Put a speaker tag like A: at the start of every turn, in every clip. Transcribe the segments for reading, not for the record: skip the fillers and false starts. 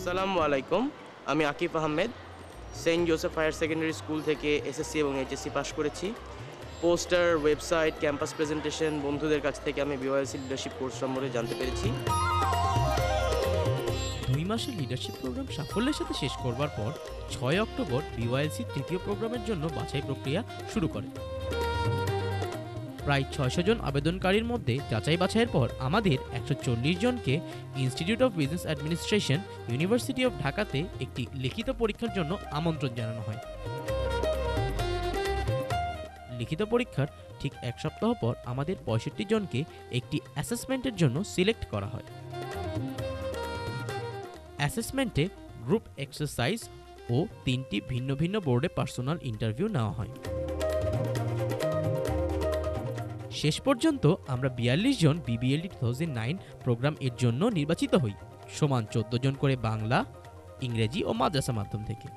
A: আসসালামু আলাইকুম। আমি Akib Ahmed saint Joseph higher secondary school থেকে এসএসসি এবং এইচএসসি পাশ করেছি। পোস্টার, ওয়েবসাইট, ক্যাম্পাস প্রেজেন্টেশন, বন্ধুদের কাছ থেকে আমি বিওয়াইএলসি লিডারশিপ কোর্স সম্পর্কে জানতে পেরেছি।
B: 2 মাসের লিডারশিপ প্রোগ্রাম সাফল্যের সাথে শেষ করবার পর 6 অক্টোবর বিওয়াইএলসি তৃতীয় প্রোগ্রামের জন্য বাছাই প্রক্রিয়া শুরু করে। প্রায় 600 জন আবেদনকারীর মধ্যে যাচাই বাছাইয়ের পর আমাদের 140 জনকে institute of business administration, university of ঢাকাতে একটি লিখিত পরীক্ষার জন্য আমন্ত্রণ জানানো হয়। লিখিত পরীক্ষার ঠিক এক সপ্তাহ পর আমাদের 65 জনকে একটি অ্যাসেসমেন্টের জন্য সিলেক্ট করা হয়। অ্যাসেসমেন্টে গ্রুপ এক্সারসাইজ ও 3টি ভিন্ন ভিন্ন বোর্ডে পার্সোনাল ইন্টারভিউ নেওয়া হয়। শেষ পর্যন্ত আমরা 42 জন বিবিএলডি 2009 প্রোগ্রাম এর জন্য নির্বাচিত হই, সমান 14 জন করে বাংলা, ইংরেজি ও মাদ্রাসা মাধ্যম থেকে।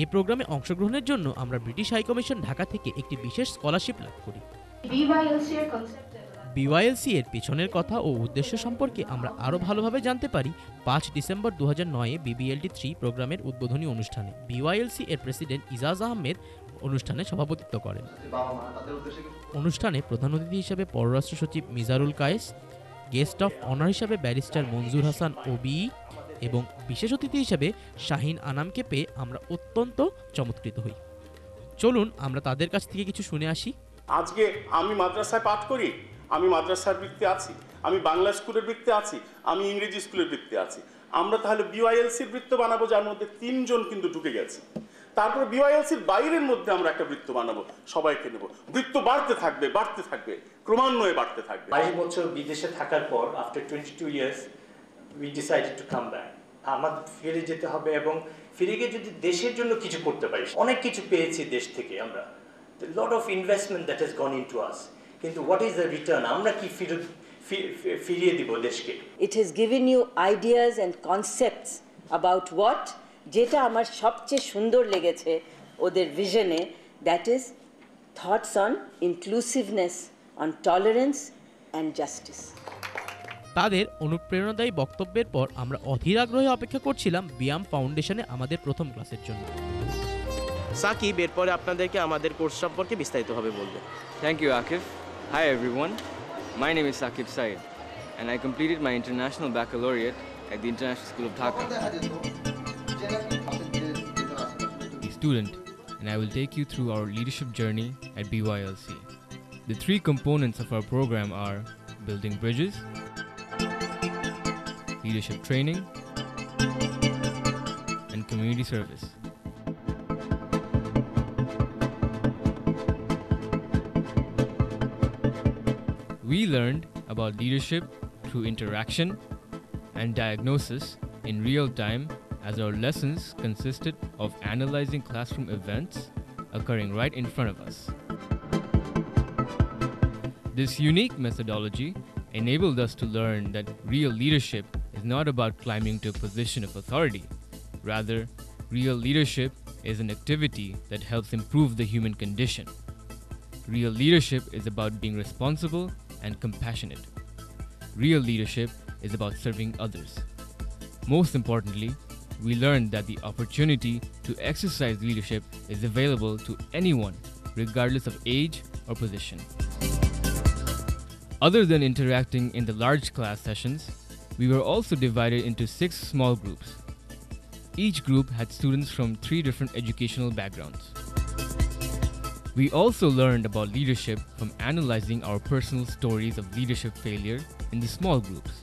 B: এই প্রোগ্রামে অংশগ্রহণের জন্য আমরা ব্রিটিশ হাইকমিশন ঢাকা থেকে একটি বিশেষ স্কলারশিপ লাভ করি। বিওয়াইএলসি এর পেছনের কথা ও উদ্দেশ্য সম্পর্কে আমরা আরও ভালোভাবে জানতে পারি 5 ডিসেম্বর 2009-এ বিবিএলডি 3 প্রোগ্রামের উদ্বোধনী অনুষ্ঠানে। বিওয়াইএলসি এর প্রেসিডেন্ট ইজাজ আহমেদ অনুষ্ঠানে সভাপতিত্ব করেন। অনুষ্ঠানে প্রধান অতিথি হিসেবে পররাষ্ট্র সচিব Mizarul Kayes, guest of honour হিসেবে ব্যারিস্টার মনজুর হাসান ওবিই এবং বিশেষ অতিথি হিসেবে শাহিন আনামকে পেয়ে আমরা অত্যন্ত চমৎকৃত হই। চলুন আমরা তাদের কাছ থেকে কিছু শুনে আসি।
C: আজকে আমি মাদ্রাসায় পাঠ করি, আমি মাদ্রাসার বৃত্তে আছি, আমি বাংলা স্কুলের বৃত্তে আছি, আমি ইংরেজি স্কুলের বৃত্তে আছি। আমরা তাহলে বিওয়াইএলসির বৃত্ত বানাবো, যার মধ্যে 3 জন কিন্তু ঢুকে গেছে। তারপরে বিওয়াইএলসির বাইরের মধ্যে আমরা একটা বৃত্ত বানাবো, সবাইকে নেব। বৃত্ত বাড়তে থাকবে, বাড়তে থাকবে, ক্রমান্বয়ে বাড়তে থাকবে।
D: 22 বছর বিদেশে থাকার পর after 22 years we decided to come back. আমাদের ফিরে যেতে হবে এবং ফিরে গিয়ে যদি দেশের জন্য কিছু করতে পারি। অনেক কিছু পেয়েছি দেশ থেকে আমরা, lot of investment that has gone into us, কিন্তু হোয়াট ইজ দ্য রিটার্ন? আমরা কি ফিরিয়ে দিব দেশকে?
E: It has given you ideas and concepts about what, যেটা আমার সবচেয়ে সুন্দর লেগেছে ওদের ভিশনে, that is thoughts on inclusiveness, on tolerance and justice.
B: তাদের অনুপ্রেরণাদায়ী বক্তব্যের পর আমরা অধীর আগ্রহে অপেক্ষা করছিলাম বিয়াম ফাউন্ডেশনে আমাদের প্রথম ক্লাসের জন্য।
A: সাকিব এরপরে আপনাদেরকে আমাদের কোর্স সম্পর্কে বিস্তারিতভাবে বলবে।
F: Thank you, Akif. Hi, everyone. My name is Sakib Said, and I completed my international baccalaureate at the International School of Dhaka.
G: A student, and I will take you through our leadership journey at BYLC. The 3 components of our program are building bridges, leadership training, and community service. We learned about leadership through interaction and diagnosis in real time, as our lessons consisted of analyzing classroom events occurring right in front of us. This unique methodology enabled us to learn that real leadership is not about climbing to a position of authority. Rather, real leadership is an activity that helps improve the human condition. Real leadership is about being responsible and compassionate. Real leadership is about serving others. Most importantly, we learned that the opportunity to exercise leadership is available to anyone, regardless of age or position. Other than interacting in the large class sessions, we were also divided into 6 small groups. Each group had students from 3 different educational backgrounds. We also learned about leadership from analyzing our personal stories of leadership failure in the small groups.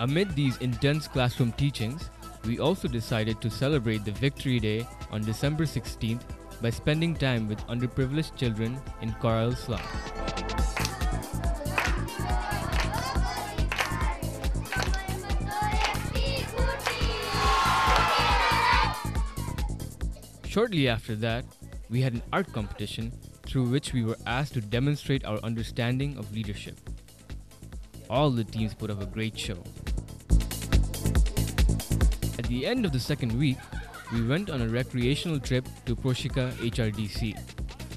G: Amid these intense classroom teachings, we also decided to celebrate the Victory Day on December 16th by spending time with underprivileged children in Coral Slum. Shortly after that, we had an art competition through which we were asked to demonstrate our understanding of leadership. All the teams put up a great show. At the end of the second week, we went on a recreational trip to Proshika HRDC.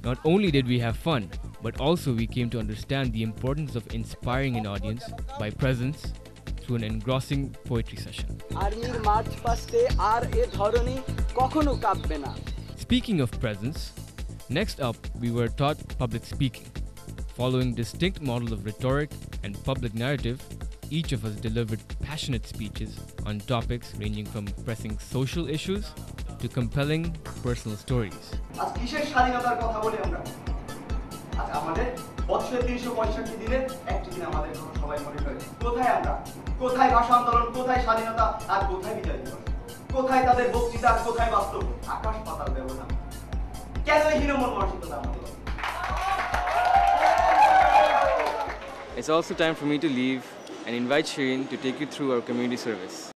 G: Not only did we have fun, but also we came to understand the importance of inspiring an audience by presence to an engrossing poetry session.
H: আর্মির March পাস্টে আর এ ধরনী কখনো কাঁপবে না।
G: Speaking of presence, next up we were taught public speaking. Following distinct model of rhetoric and public narrative, each of us delivered passionate speeches on topics ranging from pressing social issues to compelling personal stories.
I: আজ কিসের স্বাধীনতার কথা বলি আমরা? আজ আমাদের বছরে 365 দিনের একটি দিন আমাদের কথা সবাই মনে করে। কোথায় আমরা? কোথায় ভাষা আন্দোলন? কোথায় স্বাধীনতা? আর কোথায় বিজয় দিবস? কোথায় তাদের বক্তৃতা? কোথায় বাস্তব? আকাশ পাতাল ব্যবধান। কেন এই হীনমন মানসিকতা আমাদের?
F: It's also time for me to leave and invite Shireen to take you through our community service.